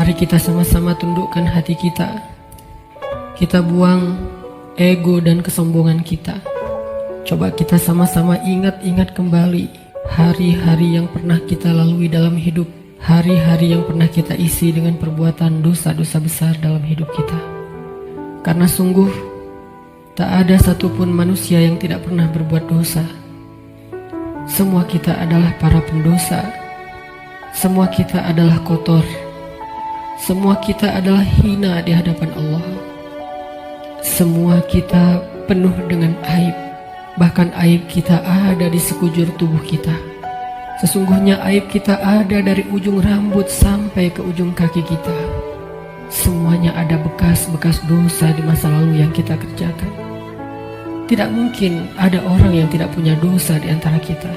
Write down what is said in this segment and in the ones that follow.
Mari kita sama-sama tundukkan hati kita. Kita buang ego dan kesombongan kita. Coba kita sama-sama ingat-ingat kembali hari-hari yang pernah kita lalui dalam hidup. Hari-hari yang pernah kita isi dengan perbuatan dosa-dosa besar dalam hidup kita. Karena sungguh tak ada satupun manusia yang tidak pernah berbuat dosa. Semua kita adalah para pendosa. Semua kita adalah kotor. Semua kita adalah hina di hadapan Allah. Semua kita penuh dengan aib. Bahkan aib kita ada di sekujur tubuh kita. Sesungguhnya aib kita ada dari ujung rambut sampai ke ujung kaki kita. Semuanya ada bekas-bekas dosa di masa lalu yang kita kerjakan. Tidak mungkin ada orang yang tidak punya dosa di antara kita,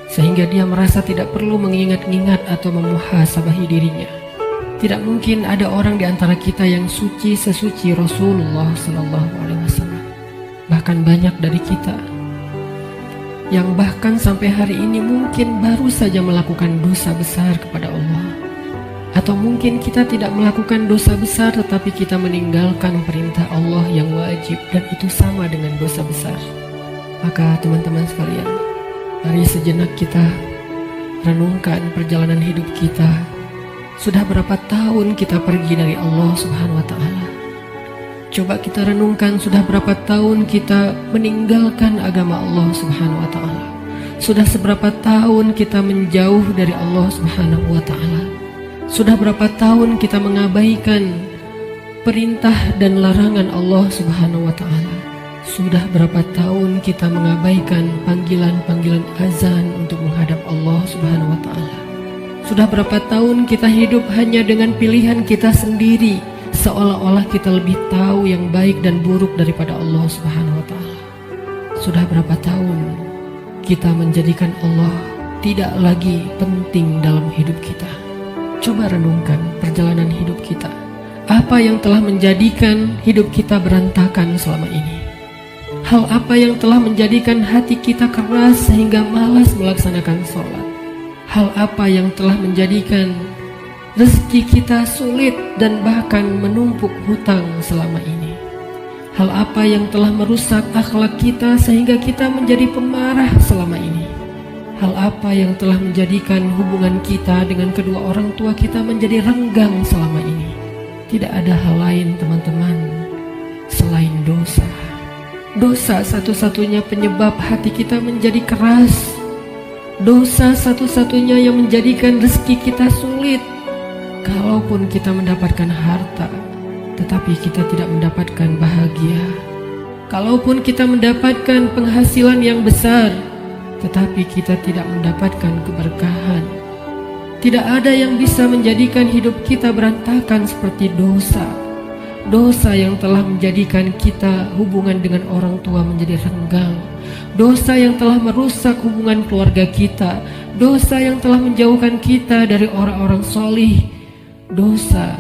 sehingga dia merasa tidak perlu mengingat-ingat atau memuhasabahi dirinya. Tidak mungkin ada orang di antara kita yang suci sesuci Rasulullah SAW. Bahkan banyak dari kita yang bahkan sampai hari ini mungkin baru saja melakukan dosa besar kepada Allah. Atau mungkin kita tidak melakukan dosa besar tetapi kita meninggalkan perintah Allah yang wajib, dan itu sama dengan dosa besar. Maka teman-teman sekalian, mari sejenak kita renungkan perjalanan hidup kita. Sudah berapa tahun kita pergi dari Allah Subhanahu wa Ta'ala? Coba kita renungkan, sudah berapa tahun kita meninggalkan agama Allah Subhanahu wa Ta'ala? Sudah seberapa tahun kita menjauh dari Allah Subhanahu wa Ta'ala? Sudah berapa tahun kita mengabaikan perintah dan larangan Allah Subhanahu wa Ta'ala? Sudah berapa tahun kita mengabaikan panggilan-panggilan azan untuk menghadap Allah Subhanahu wa Ta'ala? Sudah berapa tahun kita hidup hanya dengan pilihan kita sendiri, seolah-olah kita lebih tahu yang baik dan buruk daripada Allah Subhanahu wa Ta'ala? Sudah berapa tahun kita menjadikan Allah tidak lagi penting dalam hidup kita? Coba renungkan perjalanan hidup kita. Apa yang telah menjadikan hidup kita berantakan selama ini? Hal apa yang telah menjadikan hati kita keras sehingga malas melaksanakan sholat? Hal apa yang telah menjadikan rezeki kita sulit dan bahkan menumpuk hutang selama ini? Hal apa yang telah merusak akhlak kita sehingga kita menjadi pemarah selama ini? Hal apa yang telah menjadikan hubungan kita dengan kedua orang tua kita menjadi renggang selama ini? Tidak ada hal lain, teman-teman, selain dosa. Dosa satu-satunya penyebab hati kita menjadi keras. Dosa satu-satunya yang menjadikan rezeki kita sulit. Kalaupun kita mendapatkan harta, tetapi kita tidak mendapatkan bahagia. Kalaupun kita mendapatkan penghasilan yang besar, tetapi kita tidak mendapatkan keberkahan. Tidak ada yang bisa menjadikan hidup kita berantakan seperti dosa. Dosa yang telah menjadikan kita hubungan dengan orang tua menjadi renggang. Dosa yang telah merusak hubungan keluarga kita. Dosa yang telah menjauhkan kita dari orang-orang solih. Dosa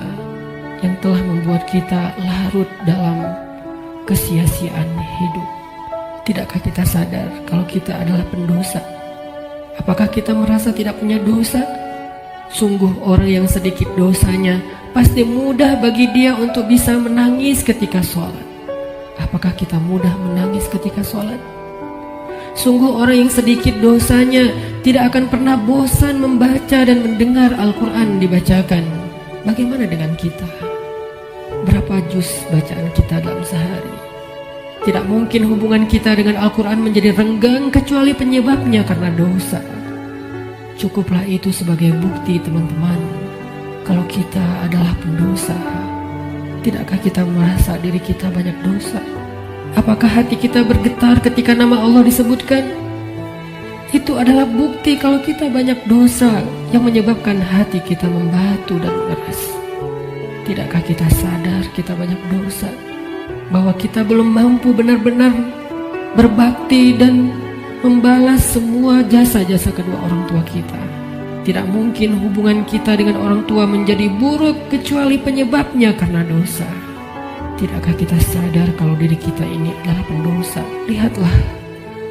yang telah membuat kita larut dalam kesia-siaan hidup. Tidakkah kita sadar kalau kita adalah pendosa? Apakah kita merasa tidak punya dosa? Sungguh orang yang sedikit dosanya pasti mudah bagi dia untuk bisa menangis ketika sholat. Apakah kita mudah menangis ketika sholat? Sungguh orang yang sedikit dosanya tidak akan pernah bosan membaca dan mendengar Al-Quran dibacakan. Bagaimana dengan kita? Berapa juz bacaan kita dalam sehari? Tidak mungkin hubungan kita dengan Al-Quran menjadi renggang kecuali penyebabnya karena dosa. Cukuplah itu sebagai bukti, teman-teman, kalau kita adalah pendosa. Tidakkah kita merasa diri kita banyak dosa? Apakah hati kita bergetar ketika nama Allah disebutkan? Itu adalah bukti kalau kita banyak dosa yang menyebabkan hati kita membatu dan mengeras. Tidakkah kita sadar kita banyak dosa? Bahwa kita belum mampu benar-benar berbakti dan membalas semua jasa-jasa kedua orang tua kita. Tidak mungkin hubungan kita dengan orang tua menjadi buruk kecuali penyebabnya karena dosa. Tidakkah kita sadar kalau diri kita ini adalah pendosa? Lihatlah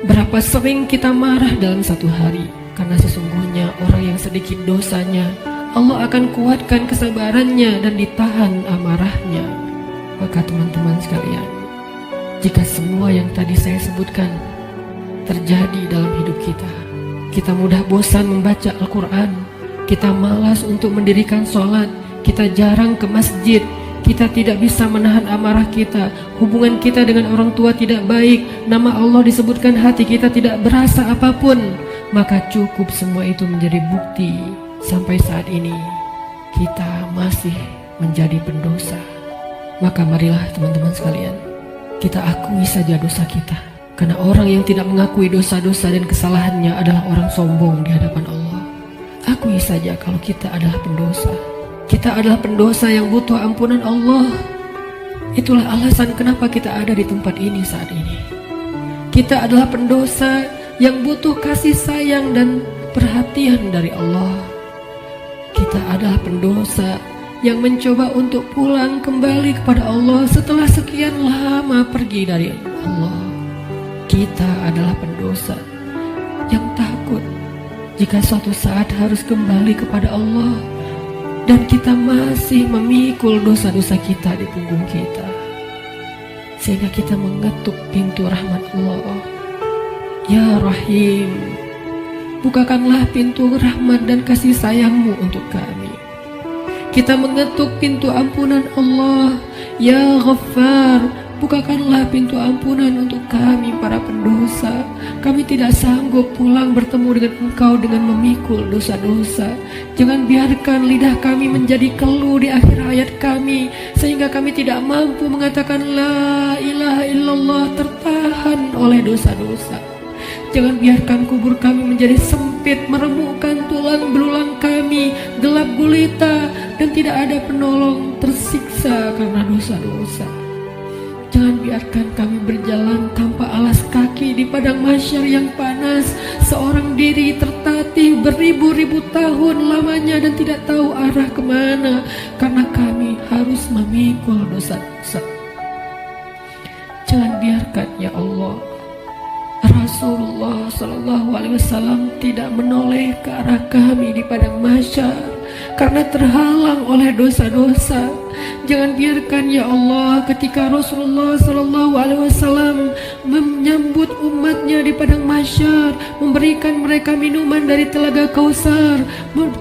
berapa sering kita marah dalam satu hari, karena sesungguhnya orang yang sedikit dosanya Allah akan kuatkan kesabarannya dan ditahan amarahnya. Maka teman-teman sekalian, jika semua yang tadi saya sebutkan terjadi dalam hidup kita, kita mudah bosan membaca Al-Quran, kita malas untuk mendirikan sholat, kita jarang ke masjid, kita tidak bisa menahan amarah kita, hubungan kita dengan orang tua tidak baik, nama Allah disebutkan hati kita tidak berasa apapun, maka cukup semua itu menjadi bukti sampai saat ini kita masih menjadi pendosa. Maka marilah teman-teman sekalian, kita akui saja dosa kita. Karena orang yang tidak mengakui dosa-dosa dan kesalahannya adalah orang sombong di hadapan Allah. Akui saja kalau kita adalah pendosa. Kita adalah pendosa yang butuh ampunan Allah. Itulah alasan kenapa kita ada di tempat ini saat ini. Kita adalah pendosa yang butuh kasih sayang dan perhatian dari Allah. Kita adalah pendosa yang mencoba untuk pulang kembali kepada Allah setelah sekian lama pergi dari Allah. Kita adalah pendosa yang takut jika suatu saat harus kembali kepada Allah, dan kita masih memikul dosa-dosa kita di punggung kita, sehingga kita mengetuk pintu rahmat Allah. Ya Rahim, bukakanlah pintu rahmat dan kasih sayangmu untuk kami. Kita mengetuk pintu ampunan Allah. Ya Ghaffar, bukakanlah pintu ampunan untuk kami para pendosa. Kami tidak sanggup pulang bertemu dengan Engkau dengan memikul dosa-dosa. Jangan biarkan lidah kami menjadi keluh di akhir hayat kami, sehingga kami tidak mampu mengatakan La ilaha illallah, tertahan oleh dosa-dosa. Jangan biarkan kubur kami menjadi sempit, meremukkan tulang belulang kami, gelap gulita, dan tidak ada penolong, tersiksa karena dosa-dosa. Jangan biarkan kami berjalan tanpa alas kaki di padang mahsyar yang panas, seorang diri tertatih beribu-ribu tahun lamanya dan tidak tahu arah kemana, karena kami harus memikul dosa-dosa. Jangan biarkan ya Allah Rasulullah SAW tidak menoleh ke arah kami di padang mahsyar karena terhalang oleh dosa-dosa. Jangan biarkan ya Allah ketika Rasulullah SAW menyambut umatnya di padang mahsyar, memberikan mereka minuman dari telaga Kausar,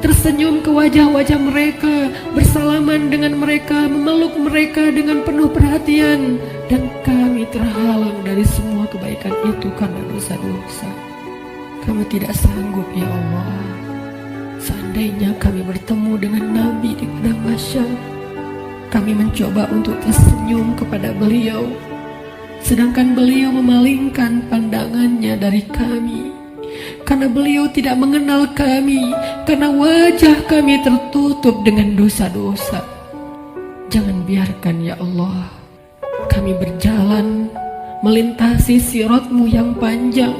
tersenyum ke wajah-wajah mereka, bersalaman dengan mereka, memeluk mereka dengan penuh perhatian, dan kami terhalang dari semua kebaikan itu karena dosa-dosa. Kami tidak sanggup ya Allah. Seandainya kami bertemu dengan Nabi di padang mahsyar, kami mencoba untuk tersenyum kepada beliau, sedangkan beliau memalingkan pandangannya dari kami, karena beliau tidak mengenal kami, karena wajah kami tertutup dengan dosa-dosa. Jangan biarkan ya Allah kami berjalan melintasi siratmu yang panjang,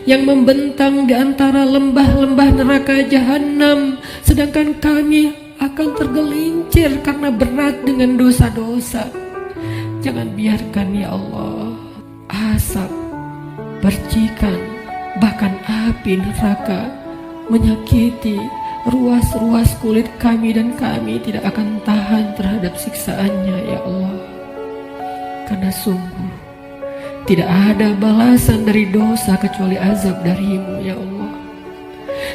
yang membentang di antara lembah-lembah neraka jahanam, sedangkan kami akan tergelincir karena berat dengan dosa-dosa. Jangan biarkan ya Allah asap, percikan, bahkan api neraka menyakiti ruas-ruas kulit kami, dan kami tidak akan tahan terhadap siksaannya ya Allah. Karena sungguh tidak ada balasan dari dosa kecuali azab darimu ya Allah.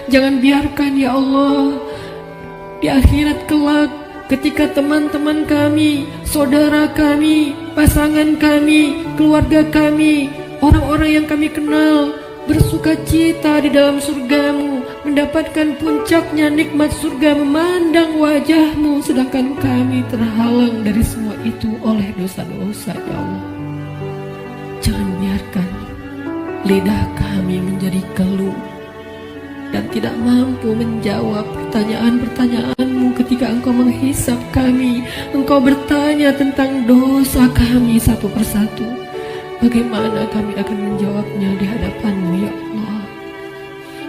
Jangan biarkan ya Allah di akhirat kelak ketika teman-teman kami, saudara kami, pasangan kami, keluarga kami, orang-orang yang kami kenal bersuka cita di dalam surgamu, mendapatkan puncaknya nikmat surga, memandang wajahmu, sedangkan kami terhalang dari semua itu oleh dosa-dosa ya Allah. Jangan biarkan lidah kami menjadi keluh dan tidak mampu menjawab pertanyaan-pertanyaanmu ketika Engkau menghisap kami. Engkau bertanya tentang dosa kami satu persatu. Bagaimana kami akan menjawabnya di hadapanmu ya Allah?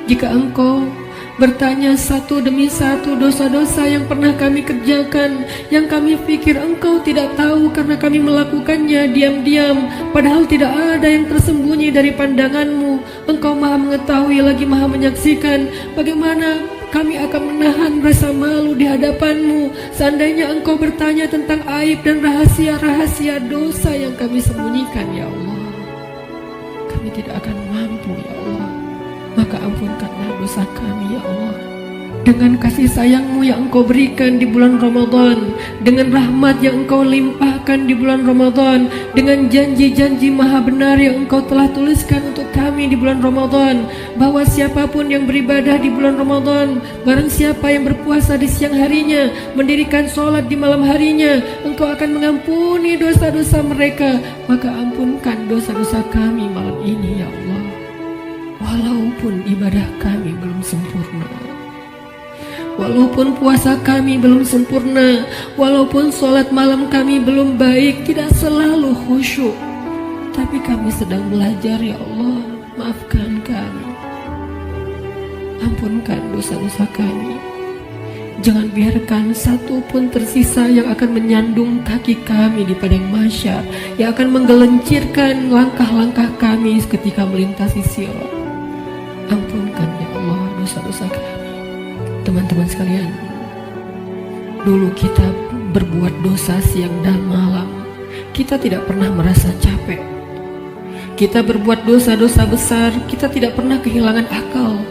Jika Engkau bertanya satu demi satu dosa-dosa yang pernah kami kerjakan, yang kami pikir Engkau tidak tahu karena kami melakukannya diam-diam, padahal tidak ada yang tersembunyi dari pandanganmu. Engkau maha mengetahui lagi maha menyaksikan. Bagaimana Kami akan menahan rasa malu di hadapan-Mu seandainya Engkau bertanya tentang aib dan rahasia-rahasia dosa yang kami sembunyikan, ya Allah. Kami tidak akan mampu, ya Allah. Maka ampunkanlah dosa kami, ya Allah. Dengan kasih sayang-Mu yang Engkau berikan di bulan Ramadan, dengan rahmat yang Engkau limpahkan di bulan Ramadan, dengan janji-janji maha benar yang Engkau telah tuliskan untuk kami di bulan Ramadan, bahwa siapapun yang beribadah di bulan Ramadan, barang siapa yang berpuasa di siang harinya, mendirikan sholat di malam harinya, Engkau akan mengampuni dosa-dosa mereka. Maka ampunkan dosa-dosa kami malam ini, ya Allah. Walaupun ibadah kami belum sempurna, walaupun puasa kami belum sempurna, walaupun sholat malam kami belum baik, tidak selalu khusyuk, tapi kami sedang belajar, ya Allah. Maafkan kami, ampunkan dosa-dosa kami. Jangan biarkan satu pun tersisa yang akan menyandung kaki kami di padang mahsyar, yang akan menggelincirkan langkah-langkah kami ketika melintasi sirat. Ampunkan, ya Allah, dosa-dosa kami. Teman-teman sekalian, dulu kita berbuat dosa siang dan malam, kita tidak pernah merasa capek. Kita berbuat dosa-dosa besar, kita tidak pernah kehilangan akal.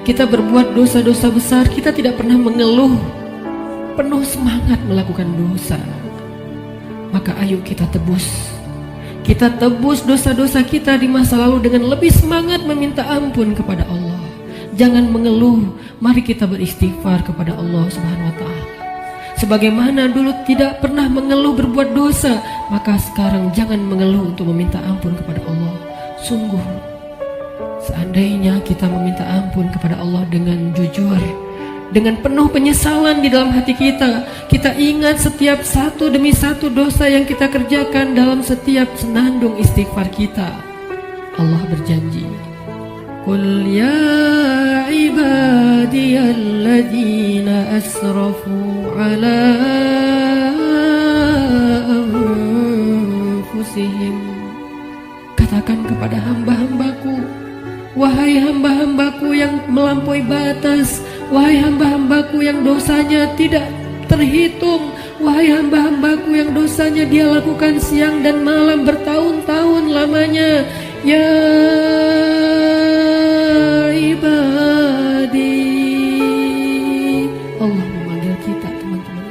Kita berbuat dosa-dosa besar, kita tidak pernah mengeluh, penuh semangat melakukan dosa. Maka ayo kita tebus. Kita tebus dosa-dosa kita di masa lalu dengan lebih semangat meminta ampun kepada Allah. Jangan mengeluh, mari kita beristighfar kepada Allah Subhanahu wa Ta'ala. Sebagaimana dulu tidak pernah mengeluh berbuat dosa, maka sekarang jangan mengeluh untuk meminta ampun kepada Allah. Sungguh, seandainya kita meminta ampun kepada Allah dengan jujur, dengan penuh penyesalan di dalam hati kita, kita ingat setiap satu demi satu dosa yang kita kerjakan dalam setiap senandung istighfar kita. Allah berjanji, Qul ya ibadiyalladzina asrafu ala anfusihim. Katakan kepada hamba-hambaku, wahai hamba-hambaku yang melampaui batas, wahai hamba-hambaku yang dosanya tidak terhitung, wahai hamba-hambaku yang dosanya dia lakukan siang dan malam bertahun-tahun lamanya, ya ibadi. Allah memanggil kita, teman-teman.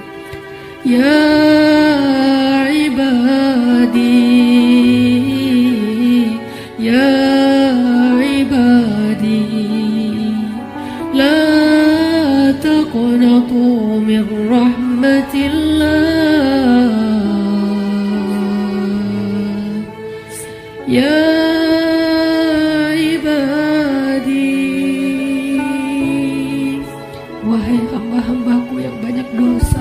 Ya ibadi, ya ibadi, la taqnatu min rahmatillah. Ya hamba-hambaku yang banyak dosa,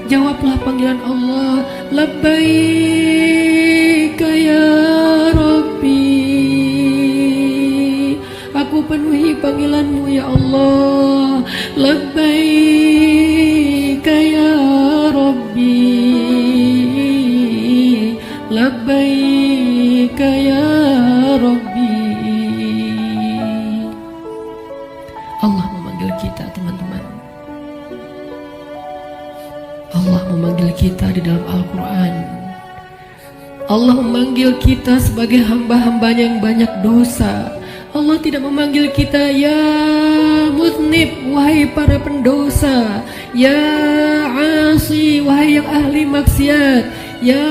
jawablah panggilan Allah. Labbaika ya Rabbi, aku penuhi panggilanmu ya Allah. Labbaika ya Rabbi, labbaika ya Rabbi. Allah memanggil kita, teman-teman. Allah memanggil kita di dalam Al-Quran. Allah memanggil kita sebagai hamba-hambanya yang banyak dosa. Allah tidak memanggil kita ya muznib, wahai para pendosa, ya asi, wahai yang ahli maksiat, ya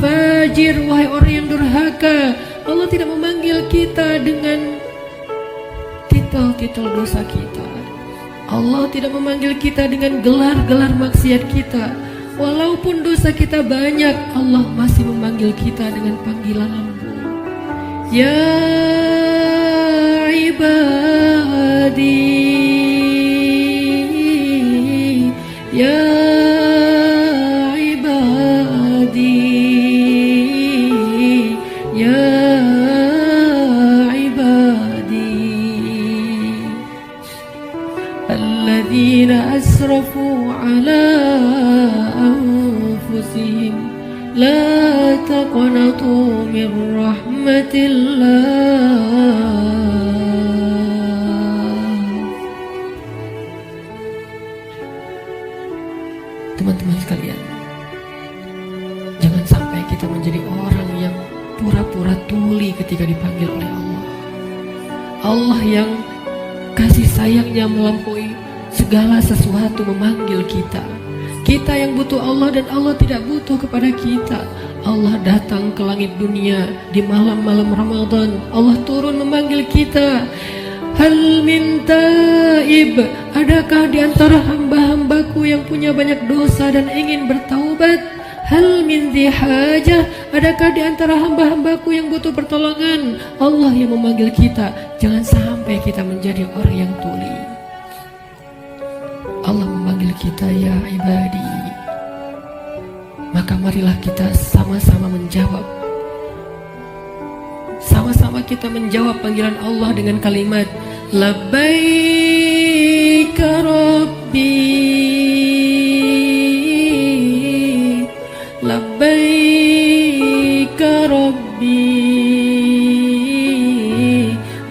fajir, wahai orang yang durhaka. Allah tidak memanggil kita dengan titel dosa kita. Allah tidak memanggil kita dengan gelar-gelar maksiat kita. Walaupun dosa kita banyak, Allah masih memanggil kita dengan panggilan lembut. Ya ibadi, ya ibadi, ya alladzina asrafu ala anfusihim la taqnatu min rahmatillah Teman-teman sekalian, jangan sampai kita menjadi orang yang pura-pura tuli ketika dipanggil oleh Allah. Allah yang kasih sayangnya melampaui segala sesuatu memanggil kita. Kita yang butuh Allah dan Allah tidak butuh kepada kita. Allah datang ke langit dunia di malam-malam Ramadan. Allah turun memanggil kita. Hal min taib, adakah di antara hamba-hambaku yang punya banyak dosa dan ingin bertaubat? Hal min dhi hajah, adakah di antara hamba-hambaku yang butuh pertolongan? Allah yang memanggil kita. Jangan sampai kita menjadi orang yang tuli. Allah memanggil kita, ya ibadi. Maka marilah kita sama-sama menjawab. Sama-sama kita menjawab panggilan Allah dengan kalimat Labbaik Rabbi, Labbaik Rabbi,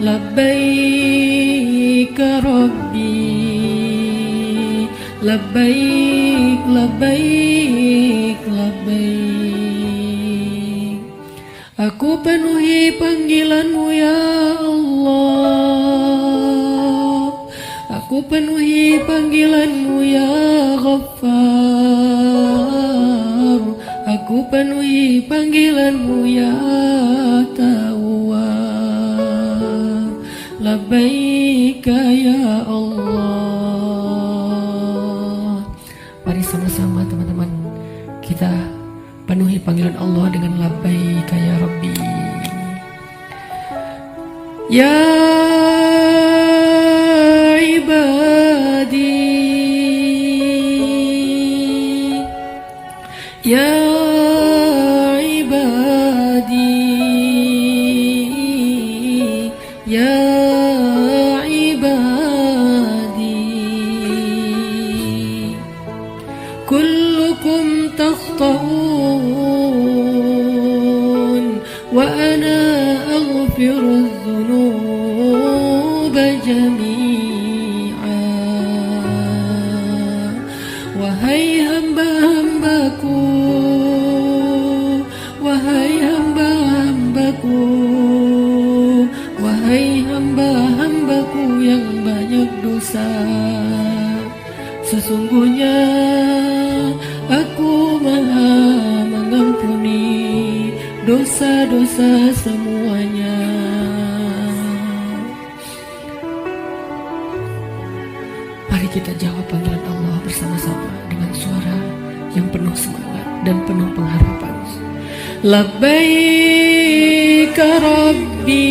Labbaik Rabbi, Labbaik, Labbaik, Labbaik. Aku penuhi panggilanmu ya Allah, aku penuhi panggilanmu ya Ghaffar, aku penuhi panggilanmu ya Tawwab. Labbaika ya Allah. Mari sama-sama teman-teman kita penuhi panggilan Allah dengan labbaika ya Rabbi. Ya ibadi, ya ibadi, ya ibadi, kullukum takhta'un wa ana aghfiru dzunuba jami'a. Wahai hamba-hambaku, wahai hamba-hambaku, wahai hamba-hambaku yang banyak dosa, sesungguhnya aku maha mengampuni dosa-dosa semuanya. Mari kita jawab panggilan Allah bersama-sama dengan suara yang penuh semangat dan penuh pengharapan. Labbaik Rabbi,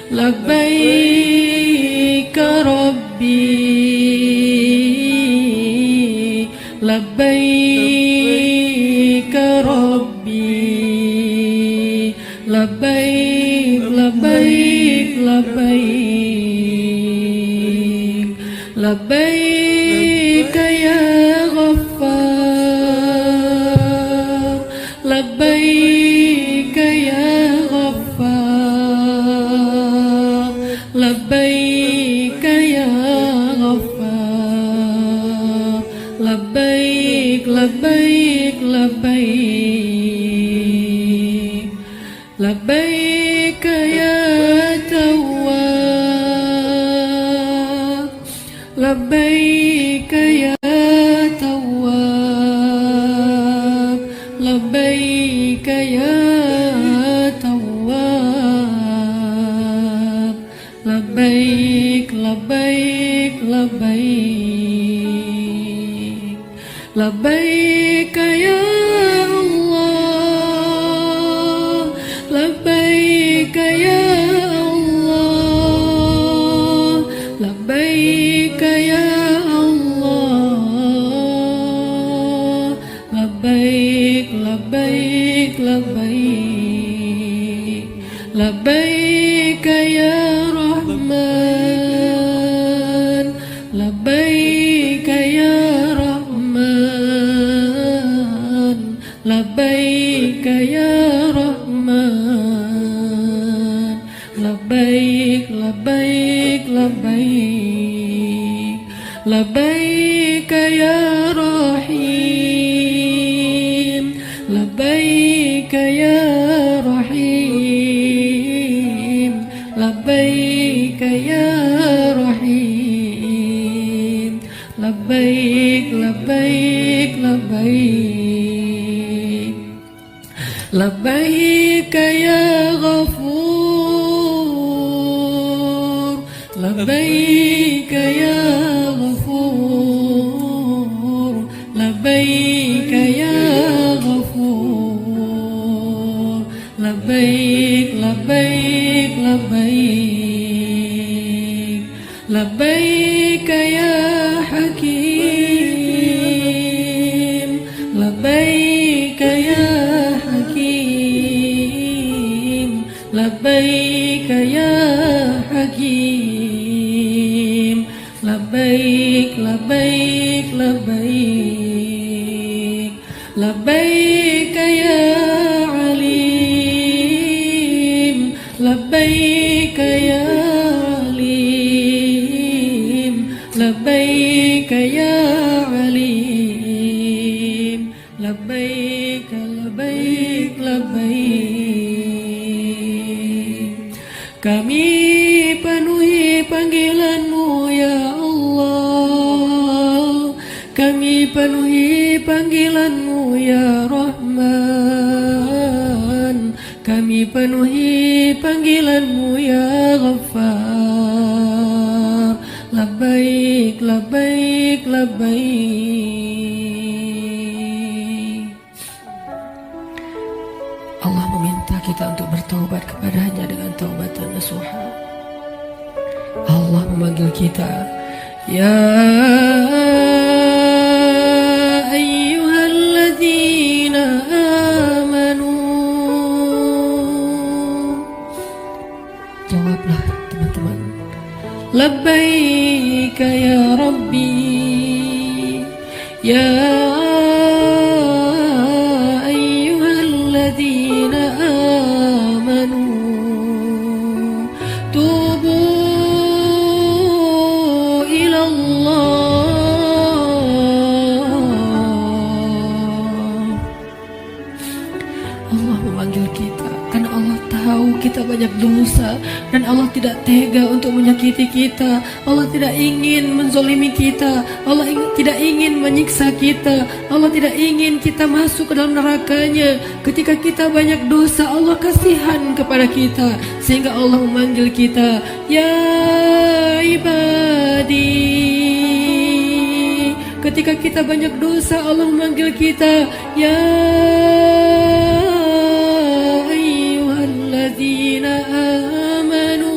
Labbaik Rabbi, Labbaik Rabbi, Labbaik, Labbaik, Labbaik, Labbaik ya Ghaffar, Labbaik ya Ghaffar, Labbaik ya Ghaffar, Labbaik, Labbaik, Labbaik, Labbaik ya Tawwab, Labbaik ya Tawwab, Labbaik ya Tawwab, Labbaik, Labbaik, Labbaik, Labbaik ya Allah, Labbaik ya Allah, Labbaik ya Allah, Labbaik, Labbaik, Labbaik, Labbaik ya Rahman, Labbaik ya Rahman, Labbaik ya Rahman, Labbaik, Labbaik, Labbaik, labbaik ya rahim, labbaik ya rahim, labbaik ya rahim, labbaik labbaik labbaik, labbaik ya ghafur, labbaik ya ghafur, labbaik ya ghafur, labbaik labbaik labbaik, labbaik ya hakim, labbaik ya hakim, labbaik ya hakim, labbaik labbaik labbaik, labbaik ya alim, labbaik ya alim, labbaik ya alim, labbaik labbaik labbaik. Kami penuhi panggilan-Mu ya Allah, kami penuhi panggilan-Mu ya Rahman, kami penuhi panggilan-Mu ya Ghaffar, labbaik labbaik labbaik. Allah meminta kita untuk bertaubat kepadanya dengan taubatan nasuha. Allah memanggil kita, ya ayyuhalladzina amanu. Jawablah teman-teman, labbaik ya Rabbi, ya ayyuhalladzina amanu, tubu kita banyak dosa dan Allah tidak tega untuk menyakiti kita. Allah tidak ingin menzolimi kita. Allah tidak ingin menyiksa kita. Allah tidak ingin kita masuk ke dalam nerakanya. Ketika kita banyak dosa, Allah kasihan kepada kita sehingga Allah memanggil kita, ya ibadi. Ketika kita banyak dosa, Allah memanggil kita, ya amanu.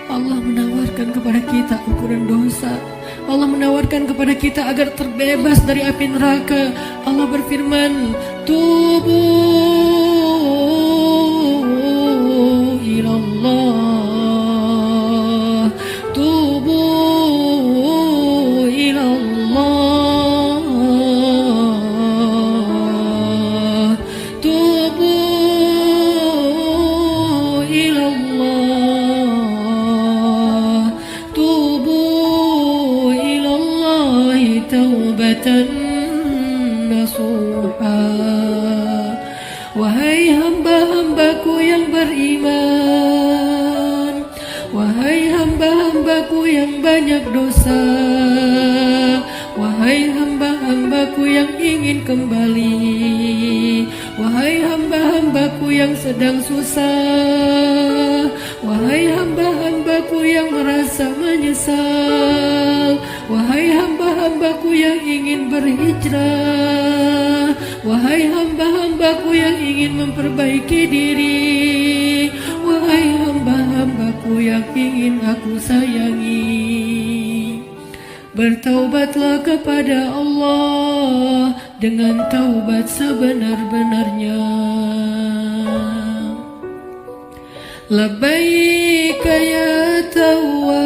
Allah menawarkan kepada kita ukuran dosa. Allah menawarkan kepada kita agar terbebas dari api neraka. Allah berfirman, tubu ilallah, tubu ilallah, tubu ilallah, tubu ilallah taubatan nasuha. Wahai hamba-hambaku yang beriman, wahai hamba-hambaku yang banyak dosa, wahai hamba-hambaku yang ingin kembali, wahai hamba-hambaku yang sedang susah, wahai hamba-hambaku yang merasa menyesal, wahai hamba-hambaku yang ingin berhijrah, wahai hamba-hambaku yang ingin memperbaiki diri, wahai hamba-hambaku yang ingin aku sayangi, bertaubatlah kepada Allah dengan taubat sebenar-benarnya. Labbaik ya Tawwab,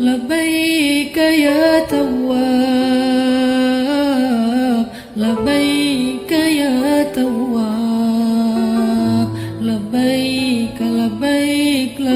labbaik ya Tawwab, labbaik ya Tawwab, labbaik labbaik labbaik.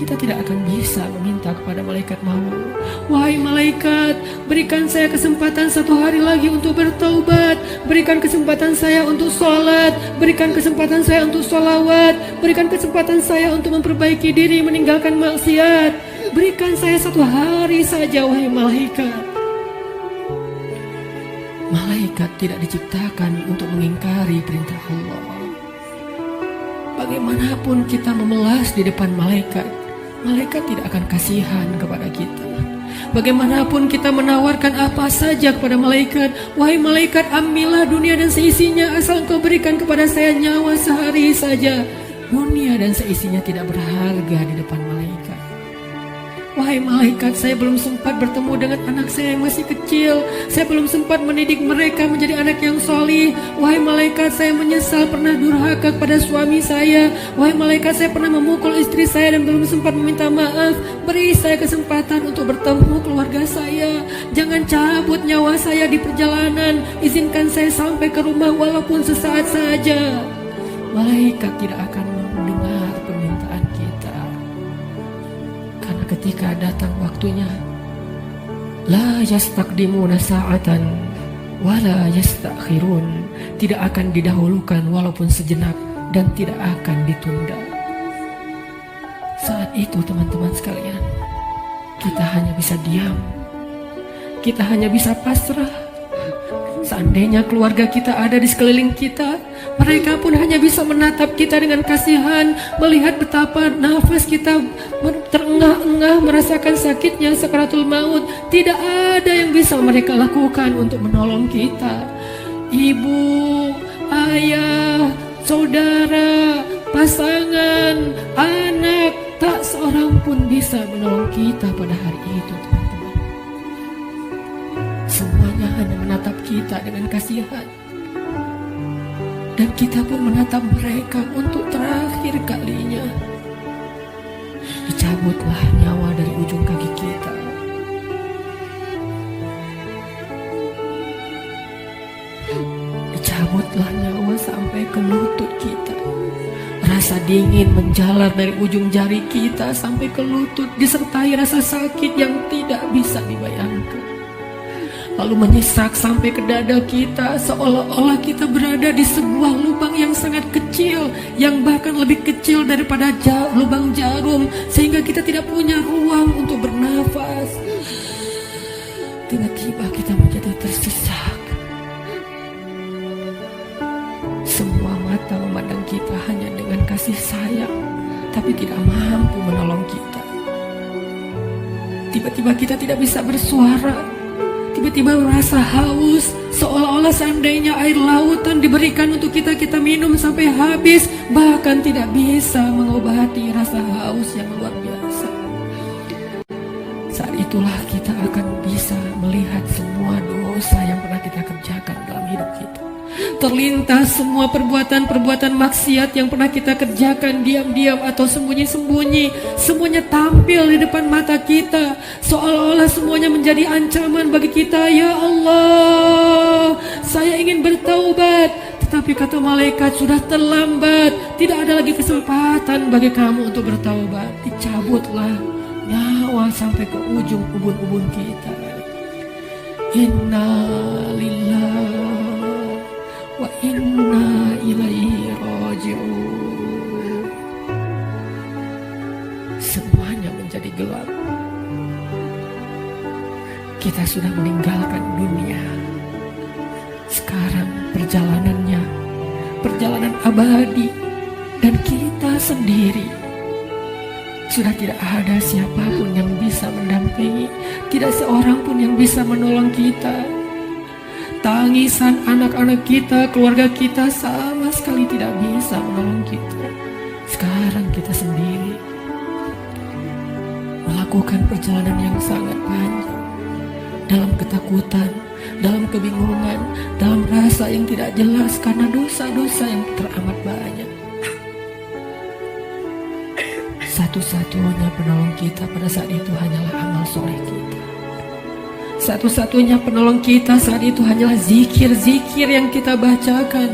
kita tidak akan bisa meminta kepada malaikat maut, wahai malaikat, berikan saya kesempatan 1 hari lagi untuk bertaubat, berikan kesempatan saya untuk sholat, berikan kesempatan saya untuk sholawat, berikan kesempatan saya untuk memperbaiki diri, meninggalkan maksiat, berikan saya 1 hari saja, wahai malaikat. Malaikat tidak diciptakan untuk mengingkari perintah Allah. Bagaimanapun kita memelas di depan malaikat, malaikat tidak akan kasihan kepada kita. Bagaimanapun kita menawarkan apa saja kepada malaikat, wahai malaikat, ambillah dunia dan seisinya asal engkau berikan kepada saya nyawa sehari saja. Dunia dan seisinya tidak berharga di depan malaikat. Wahai malaikat, saya belum sempat bertemu dengan anak saya yang masih kecil. Saya belum sempat mendidik mereka menjadi anak yang solih. Wahai malaikat, saya menyesal pernah durhaka kepada suami saya. Wahai malaikat, saya pernah memukul istri saya dan belum sempat meminta maaf. Beri saya kesempatan untuk bertemu keluarga saya. Jangan cabut nyawa saya di perjalanan. Izinkan saya sampai ke rumah walaupun sesaat saja. Malaikat tidak akan mendengar permintaan kita. Karena ketika datang waktunya, la yastaqdimuna sa'atan wala yastakhirun, tidak akan didahulukan walaupun sejenak dan tidak akan ditunda. Saat itu teman-teman sekalian, kita hanya bisa diam, kita hanya bisa pasrah. Seandainya keluarga kita ada di sekeliling kita, mereka pun hanya bisa menatap kita dengan kasihan, melihat betapa nafas kita terengah-engah, merasakan sakitnya sakaratul maut. Tidak ada yang bisa mereka lakukan untuk menolong kita. Ibu, ayah, saudara, pasangan, anak, tak seorang pun bisa menolong kita pada hari itu, teman-teman. Semuanya hanya menatap kita dengan kasihan. Dan kita pun menatap mereka untuk terakhir kalinya. Dicabutlah nyawa dari ujung kaki kita. Dicabutlah nyawa sampai ke lutut kita. Rasa dingin menjalar dari ujung jari kita sampai ke lutut, disertai rasa sakit yang tidak bisa dibayangkan. Lalu menyesak sampai ke dada kita, seolah-olah kita berada di sebuah lubang yang sangat kecil, yang bahkan lebih kecil daripada lubang jarum, sehingga kita tidak punya ruang untuk bernafas. Tiba-tiba kita menjadi tersesak. Semua mata memandang kita hanya dengan kasih sayang, tapi tidak mampu menolong kita. Tiba-tiba kita tidak bisa bersuara. Tiba-tiba merasa haus, seolah-olah seandainya air lautan diberikan untuk kita minum sampai habis, bahkan tidak bisa mengobati rasa haus yang luar biasa. Saat itulah kita akan bisa melihat semua dosa yang pernah kita kerjakan dalam hidup kita. Terlintas semua perbuatan-perbuatan maksiat yang pernah kita kerjakan diam-diam atau sembunyi-sembunyi. Semuanya tampil di depan mata kita, seolah-olah semuanya menjadi ancaman bagi kita. Ya Allah, saya ingin bertaubat, tetapi kata malaikat sudah terlambat. Tidak ada lagi kesempatan bagi kamu untuk bertaubat. Dicabutlah nyawa sampai ke ujung ubun-ubun kita. Inna lillahi wa inna ilaihi raji'un. Semuanya menjadi gelap. Kita sudah meninggalkan dunia. Sekarang perjalanan abadi, dan kita sendiri. Sudah tidak ada siapapun yang bisa mendampingi, tidak seorang pun yang bisa menolong kita. Tangisan anak-anak kita, keluarga kita sama sekali tidak bisa menolong kita. Sekarang kita sendiri melakukan perjalanan yang sangat panjang, dalam ketakutan, dalam kebingungan, dalam rasa yang tidak jelas karena dosa-dosa yang teramat banyak. Satu-satunya penolong kita pada saat itu hanyalah amal soleh kita. Satu-satunya penolong kita saat itu hanyalah zikir-zikir yang kita bacakan.